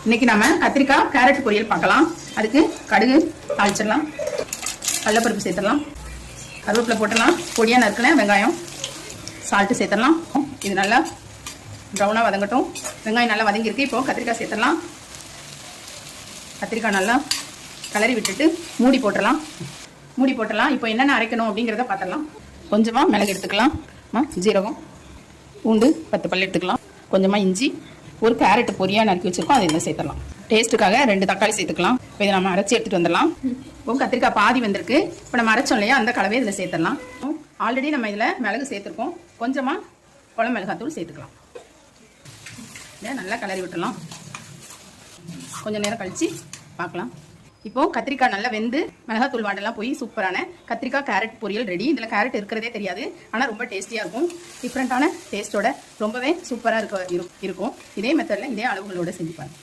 இன்னைக்கு நம்ம கத்திரிக்காய் கேரட் பொரியல் பார்க்கலாம். அதுக்கு கடுகு தாளிச்சிடலாம், கடலைப்பருப்பு சேர்த்துடலாம், கருவேப்பிலை போட்டுடலாம், பொடியா நறுக்கின வெங்காயம், சால்ட்டு சேர்த்துடலாம். இது நல்லா ப்ரௌனாக வதங்கட்டும். வெங்காயம் நல்லா வதங்கியிருக்கு. இப்போ கத்திரிக்காய் சேர்த்துடலாம். கத்திரிக்காய் நல்லா கலரி விட்டுட்டு மூடி போட்டுடலாம். இப்போ என்னென்ன அரைக்கணும் அப்படிங்கிறத பார்த்துடலாம். கொஞ்சமாக மிளகு எடுத்துக்கலாம், ஜீரகம், பூண்டு 10 பல் எடுத்துக்கலாம், கொஞ்சமாக இஞ்சி, ஒரு கேரட் பொரியாக நறுக்கி வச்சுருக்கோம், அதை இதில் சேர்த்துடலாம். டேஸ்ட்டுக்காக 2 தக்காளி சேர்த்துக்கலாம். இப்போ இதை நம்ம அரைச்சி எடுத்துகிட்டு வந்துடலாம். இப்போ கத்திரிக்காய் பாதி வந்திருக்கு. இப்போ நம்ம அரைச்சோம் இல்லையா, அந்த கலவையை இதில் சேர்த்துடலாம். ஆல்ரெடி நம்ம இதில் மிளகு சேர்த்துருக்கோம். கொஞ்சமாக குழம்பு மிளகாத்தூள் சேர்த்துக்கலாம். இதை நல்லா கலரி விட்டுடலாம். கொஞ்சம் நேரம் கழித்து பார்க்கலாம். இப்போ கத்திரிக்காய் நல்லா வெந்து மிளகாத்தூள் வாடெல்லாம் போய் சூப்பரான கத்திரிக்காய் கேரட் பொரியல் ரெடி. இதில் கேரட் இருக்கிறதே தெரியாது, ஆனால் ரொம்ப டேஸ்டியாக இருக்கும். டிஃப்ரெண்ட்டான டேஸ்ட்டோட ரொம்பவே சூப்பராக இருக்கும். இதே மெத்தடில் இதே அளவுகளோடு செஞ்சு பாருங்கள்.